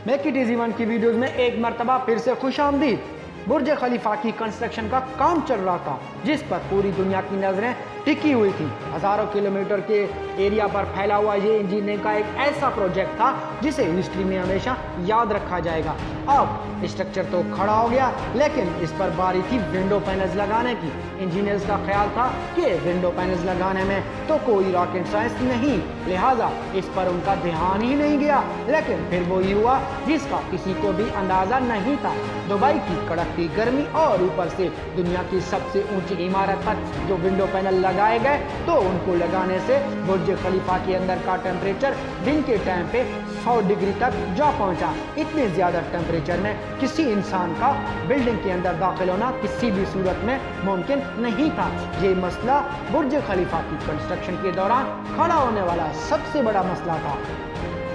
Make it easy one की videos में एक मर्तबा फिर से खुश आमदीद। बुर्ज खलीफा की कंस्ट्रक्शन का काम चल रहा था जिस पर पूरी दुनिया की नजरें टिकी हुई थी। हजारों किलोमीटर के एरिया पर फैला हुआ ये इंजीनियरिंग का एक ऐसा प्रोजेक्ट था जिसे हिस्ट्री में हमेशा याद रखा जाएगा। अब स्ट्रक्चर तो खड़ा हो गया, लेकिन इस पर बारी थी विंडो पैनल्स लगाने की। इंजीनियर्स का ख्याल था कि विंडो पैनल्स लगाने में तो कोई रॉकेट साइंस नहीं, लिहाजा इस पर उनका ध्यान ही नहीं गया। लेकिन फिर वही हुआ जिसका किसी को भी अंदाजा नहीं था। दुबई की कड़कती गर्मी और ऊपर से दुनिया की सबसे ऊंची इमारत पर जो विंडो पैनल लगाए गए तो उनको लगाने से बुर्ज खलीफा के अंदर का टेम्परेचर दिन के टाइम पे 100 डिग्री तक जा पहुंचा। इतने ज्यादा टेम्परेचर में किसी इंसान का बिल्डिंग के अंदर दाखिल होना किसी भी सूरत में मुमकिन नहीं था। ये मसला बुर्ज खलीफा की कंस्ट्रक्शन के दौरान खड़ा होने वाला सबसे बड़ा मसला था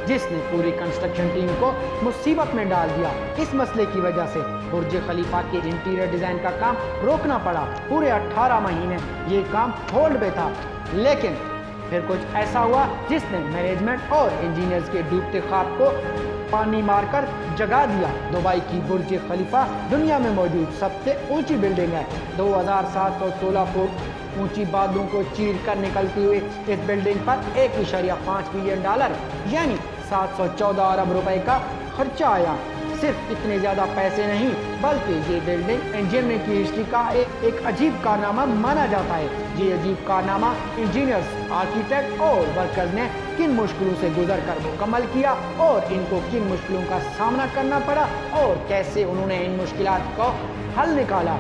जिसने पूरी कंस्ट्रक्शन टीम को मुसीबत में डाल दिया। इस मसले की वजह से बुर्ज खलीफा के इंटीरियर डिजाइन का काम रोकना पड़ा। पूरे 18 महीने ये काम होल्ड पे था, लेकिन फिर कुछ ऐसा हुआ जिसने मैनेजमेंट और इंजीनियर्स के डूबते ख्वाब को पानी मारकर जगा दिया। दुबई की बुर्ज खलीफा दुनिया में मौजूद सबसे ऊंची बिल्डिंग है। 2716 फुट ऊंची बादलों को चीर कर निकलती हुई इस बिल्डिंग पर $1.5 बिलियन यानी 714 अरब रुपए का खर्चा आया। सिर्फ इतने ज्यादा पैसे नहीं, बल्कि ये बिल्डिंग इंजीनियरिंग की हिस्ट्री का एक अजीब कारनामा माना जाता है। ये अजीब कारनामा इंजीनियर्स, आर्किटेक्ट और वर्कर्स ने किन मुश्किलों से गुजर कर मुकम्मल किया और इनको किन मुश्किलों का सामना करना पड़ा और कैसे उन्होंने इन मुश्किलात को हल निकाला,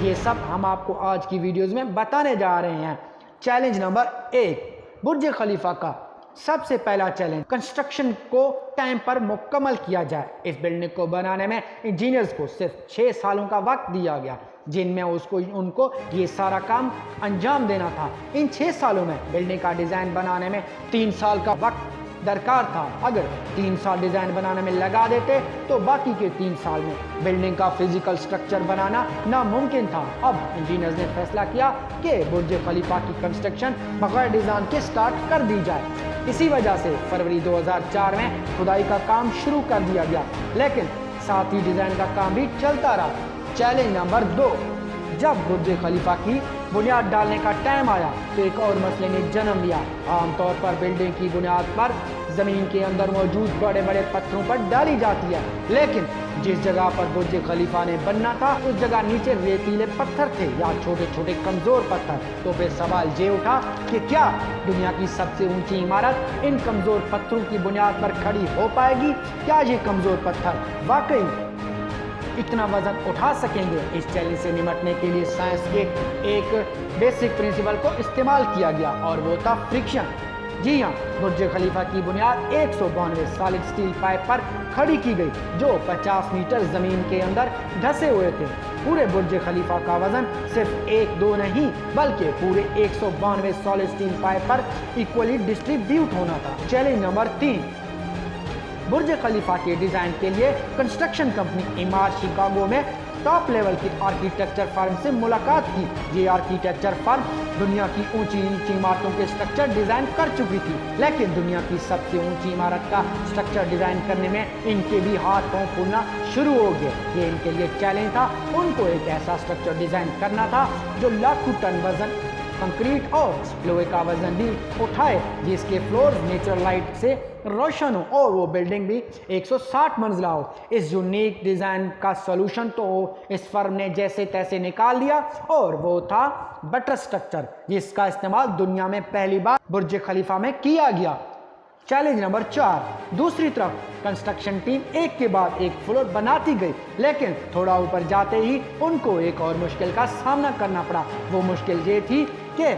ये सब हम आपको आज की वीडियोस में बताने जा रहे हैं। चैलेंज नंबर 1, बुर्ज खलीफा का सबसे पहला चैलेंज, कंस्ट्रक्शन को टाइम पर मुकम्मल किया जाए। इस बिल्डिंग को बनाने में इंजीनियर्स को सिर्फ 6 सालों का वक्त दिया गया, जिनमें उनको ये सारा काम अंजाम देना था। इन 6 सालों में बिल्डिंग का डिज़ाइन बनाने में 3 साल का वक्त दरकार था। अगर 3 साल डिज़ाइन बनाने में लगा देते तो बाकी के 3 साल में बिल्डिंग का फिजिकल स्ट्रक्चर बनाना नामुमकिन था। अब इंजीनियर्स ने फैसला किया कि बुर्ज खलीफा की कंस्ट्रक्शन बगैर डिज़ाइन के स्टार्ट कर दी जाए। इसी वजह से फरवरी 2004 में खुदाई का काम शुरू कर दिया गया, लेकिन साथ ही डिज़ाइन का काम भी चलता रहा। चैलेंज नंबर 2, जब बुर्ज खलीफा की बुनियाद डालने का टाइम आया तो एक और मसले ने जन्म लिया। आमतौर पर बिल्डिंग की बुनियाद पर जमीन के अंदर मौजूद बड़े बड़े पत्थरों पर डाली जाती है, लेकिन जिस जगह पर बुर्ज खलीफा ने बनना था उस जगह नीचे रेतीले पत्थर थे या छोटे छोटे कमजोर पत्थर। तो फिर सवाल ये उठा कि क्या दुनिया की सबसे ऊंची इमारत इन कमजोर पत्थरों की बुनियाद पर खड़ी हो पाएगी? क्या ये कमजोर पत्थर वाकई इतना वजन उठा सकेंगे? इस चैलेंज से निपटने के लिए साइंस के एक बेसिक प्रिंसिपल को इस्तेमाल किया गया और वो था फ्रिक्शन। जी हाँ, बुर्ज खलीफा की बुनियाद 192 सॉलिड स्टील पाइप पर खड़ी की गई जो 50 मीटर जमीन के अंदर धसे हुए थे। पूरे बुर्ज खलीफा का वजन सिर्फ 1-2 नहीं, बल्कि पूरे 192 सॉलिड स्टील पाइप पर इक्वली डिस्ट्रीब्यूट होना था। चैलेंज नंबर 3, बुर्ज खलीफा के डिजाइन के लिए कंस्ट्रक्शन कंपनी इमार शिकागो में टॉप लेवल की आर्किटेक्चर फर्म से मुलाकात की। ये आर्किटेक्चर फर्म दुनिया की ऊंची इमारतों के स्ट्रक्चर डिजाइन कर चुकी थी, लेकिन दुनिया की सबसे ऊंची इमारत का स्ट्रक्चर डिजाइन करने में इनके भी हाथ पांव फूलना शुरू हो गए। ये इनके लिए चैलेंज था। उनको एक ऐसा स्ट्रक्चर डिजाइन करना था जो लाखों टन वजन कंक्रीट और लोहे का वजन भी उठाए, जिसके फ्लोर नेचुरल लाइट से रोशन हो और वो बिल्डिंग भी 160 मंजिला हो। इस यूनिक डिज़ाइन का सॉल्यूशन तो इस फर्म ने जैसे तैसे निकाल दिया और वो था बटर स्ट्रक्चर, जिसका इस्तेमाल दुनिया में पहली बार बुर्ज खलीफा में किया गया। चैलेंज नंबर 4, दूसरी तरफ कंस्ट्रक्शन टीम एक के बाद एक फ्लोर बनाती गई, लेकिन थोड़ा ऊपर जाते ही उनको एक और मुश्किल का सामना करना पड़ा। वो मुश्किल ये थी कि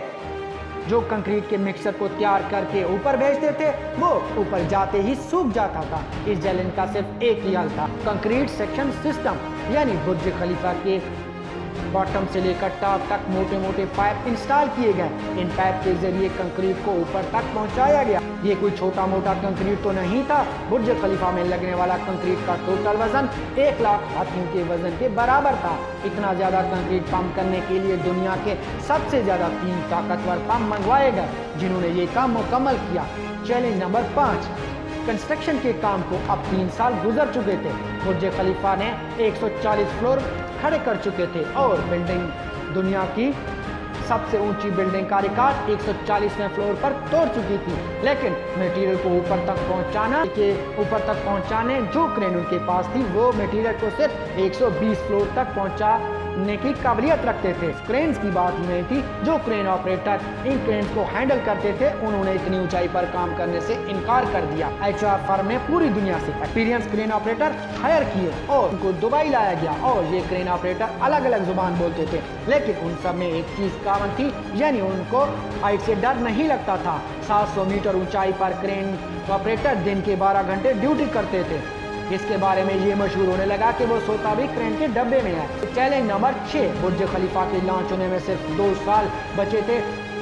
जो कंक्रीट के मिक्सचर को तैयार करके ऊपर भेजते थे वो ऊपर जाते ही सूख जाता था। इस चैलेंज का सिर्फ एक ही हल था, कंक्रीट सेक्शन सिस्टम, यानी बुर्ज खलीफा के बॉटम से लेकर टॉप तक मोटे मोटे पाइप इंस्टॉल किए गए। इन पाइप के जरिए कंक्रीट को ऊपर तक पहुंचाया गया। ये कोई छोटा मोटा कंक्रीट तो नहीं था। बुर्ज खलीफा में लगने वाला कंक्रीट का टोटल वजन 1 लाख हाथियों के वजन के बराबर था। इतना ज्यादा कंक्रीट पंप करने के लिए दुनिया के सबसे ज्यादा 3 ताकतवर पंप मंगवाए गए जिन्होंने ये काम मुकम्मल किया। चैलेंज नंबर 5, कंस्ट्रक्शन के काम को अब 3 साल गुजर चुके थे। बुर्ज खलीफा ने 140 फ्लोर खड़े कर चुके थे और बिल्डिंग दुनिया की सबसे ऊंची बिल्डिंग का रिकॉर्ड 140वें फ्लोर पर तोड़ चुकी थी। लेकिन मटेरियल को ऊपर तक पहुंचाने जो क्रेन उनके पास थी वो मटेरियल को सिर्फ 120 फ्लोर तक पहुंचाने की काबिलियत रखते थे। क्रेन्स की बात ही नहीं थी। जो क्रेन ऑपरेटर इन क्रेन्स को हैंडल करते थे उन्होंने इतनी ऊंचाई पर काम करने से इनकार कर दिया। HR फर्म ने पूरी दुनिया से एक्सपीरियंस क्रेन ऑपरेटर हायर किए और उनको दुबई लाया गया और ये क्रेन ऑपरेटर अलग अलग जुबान बोलते थे, लेकिन उन सब में एक चीज कॉमन थी, यानी उनको हाइट से डर नहीं लगता था। 700 मीटर ऊंचाई पर क्रेन ऑपरेटर दिन के 12 घंटे ड्यूटी करते थे। इसके बारे में ये मशहूर होने लगा कि वो सोता भी क्रेन के डब्बे में है। चैलेंज नंबर 6, बुर्ज खलीफा के लॉन्च होने में सिर्फ 2 साल बचे थे,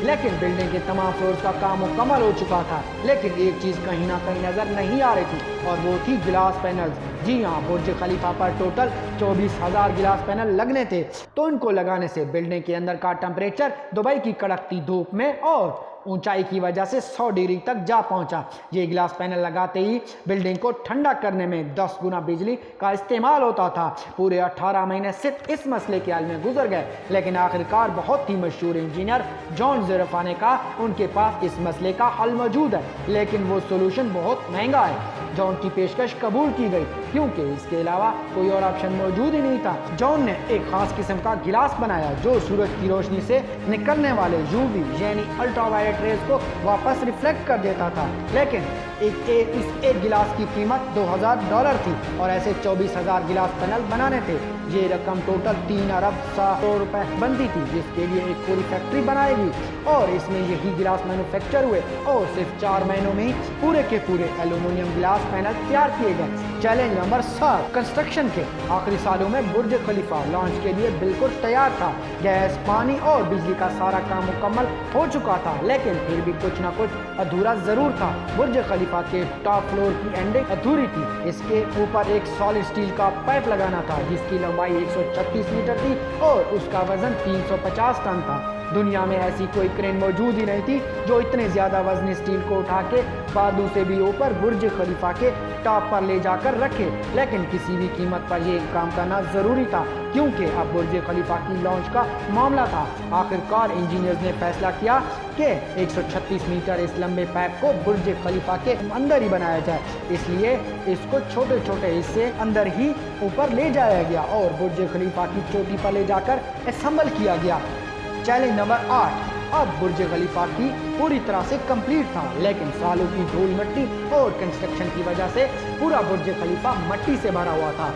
लेकिन बिल्डिंग के तमाम फ्लोर्स का काम मुकम्मल हो चुका था। लेकिन एक चीज कहीं ना कहीं नजर नहीं आ रही थी और वो थी ग्लास पैनल्स। जी हाँ, बुर्ज खलीफा पर टोटल 24,000 ग्लास पैनल लगने थे। तो इनको लगाने से बिल्डिंग के अंदर का टेम्परेचर दुबई की कड़कती धूप में और ऊंचाई की वजह से 100 डिग्री तक जा पहुंचा। ये ग्लास पैनल लगाते ही बिल्डिंग को ठंडा करने में 10 गुना बिजली का इस्तेमाल होता था। पूरे 18 महीने सिर्फ इस मसले के हल में गुजर गए, लेकिन आखिरकार बहुत ही मशहूर इंजीनियर जॉन ज़ेरोफा ने कहा उनके पास इस मसले का हल मौजूद है, लेकिन वो सोल्यूशन बहुत महंगा है। जॉन की पेशकश कबूल की गई क्योंकि इसके अलावा कोई और ऑप्शन मौजूद ही नहीं था। जॉन ने एक खास किस्म का गिलास बनाया जो सूरज की रोशनी से निकलने वाले UV यानी अल्ट्रावायलेट रेज को वापस रिफ्लेक्ट कर देता था। लेकिन इस एक गिलास की कीमत $2,000 थी और ऐसे 24,000 गिलास पैनल बनाने थे। ये रकम टोटल 3 अरब 100 करोड़ रुपए बनती थी, जिसके लिए एक पूरी फैक्ट्री बनाएगी और इसमें यही गिलास मैन्युफैक्चर हुए और सिर्फ 4 महीनों में ही पूरे के पूरे एल्यूमिनियम गिलास पैनल तैयार किए गए। चैलेंज नंबर 7, कंस्ट्रक्शन के आखिरी सालों में बुर्ज खलीफा लॉन्च के लिए बिल्कुल तैयार था। गैस, पानी और बिजली का सारा काम मुकम्मल हो चुका था, लेकिन फिर भी कुछ ना कुछ अधूरा जरूर था। बुर्ज खलीफा के टॉप फ्लोर की एंडिंग अधूरी थी। इसके ऊपर एक सॉलिड स्टील का पाइप लगाना था जिसकी लंबाई 136 मीटर थी और उसका वजन 350 टन था। दुनिया में ऐसी कोई क्रेन मौजूद ही नहीं थी जो इतने ज्यादा वजनी स्टील को उठा के बादू से भी ऊपर बुर्ज खलीफा के टॉप पर ले जाकर रखे, लेकिन किसी भी कीमत पर यह काम करना जरूरी था क्योंकि अब बुर्ज खलीफा की लॉन्च का मामला था। आखिरकार इंजीनियर्स ने फैसला किया कि 136 मीटर इस लंबे पाइप को बुर्ज खलीफा के अंदर ही बनाया जाए, इसलिए इसको छोटे छोटे हिस्से अंदर ही ऊपर ले जाया गया और बुर्ज खलीफा की चोटी पर ले जाकर असेंबल किया गया। चैलेंज नंबर 8, अब बुर्ज खलीफा की पूरी तरह से कंप्लीट था, लेकिन सालों की धूल मिट्टी और कंस्ट्रक्शन की वजह से पूरा बुर्ज खलीफा मिट्टी से भरा हुआ था।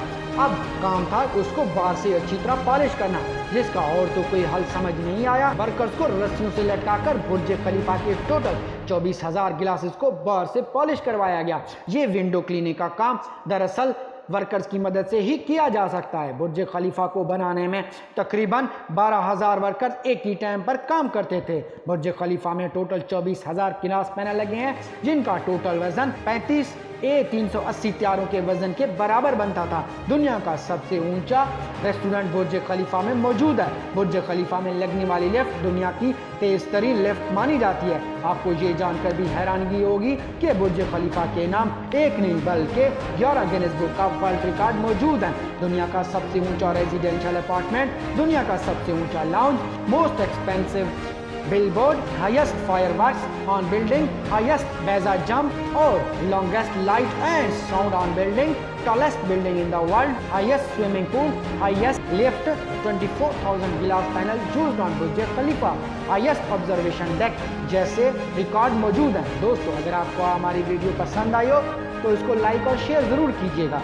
अब काम था उसको बाहर से अच्छी तरह पॉलिश करना, जिसका और तो कोई हल समझ नहीं आया। वर्कर्स को रस्सियों से लटकाकर बुर्ज खलीफा के टोटल 24,000 ग्लासेस को बाहर से पॉलिश करवाया गया। ये विंडो क्लीनिंग का काम दरअसल वर्कर्स की मदद से ही किया जा सकता है। बुर्ज खलीफा को बनाने में तकरीबन 12,000 वर्कर्स एक ही टाइम पर काम करते थे। बुर्ज खलीफा में टोटल 24,000 ग्लास पैनल लगे हैं जिनका टोटल वजन 35 A380 त्यारों के वजन के बराबर बनता था। दुनिया का सबसे ऊंचा रेस्टोरेंट बुर्ज खलीफा में मौजूद है। बुर्ज खलीफा में लगने वाली लिफ्ट दुनिया की तेज तरीन लिफ्ट मानी जाती है। आपको ये जानकर भी हैरानगी होगी कि बुर्ज खलीफा के नाम एक नहीं बल्कि 11 गिनीज बुक का वर्ल्ड रिकॉर्ड मौजूद है। दुनिया का सबसे ऊंचा रेजिडेंशियल अपार्टमेंट, दुनिया का सबसे ऊंचा lounge, most expensive billboard, highest fireworks on building, highest बेजा जंप और longest light and sound on building, tallest building in the world, highest swimming pool, highest lift, 24,000 glass panel used on Burj Khalifa, highest observation deck जैसे record मौजूद हैं। दोस्तों, अगर आपको हमारी video पसंद आई हो तो इसको लाइक और शेयर जरूर कीजिएगा।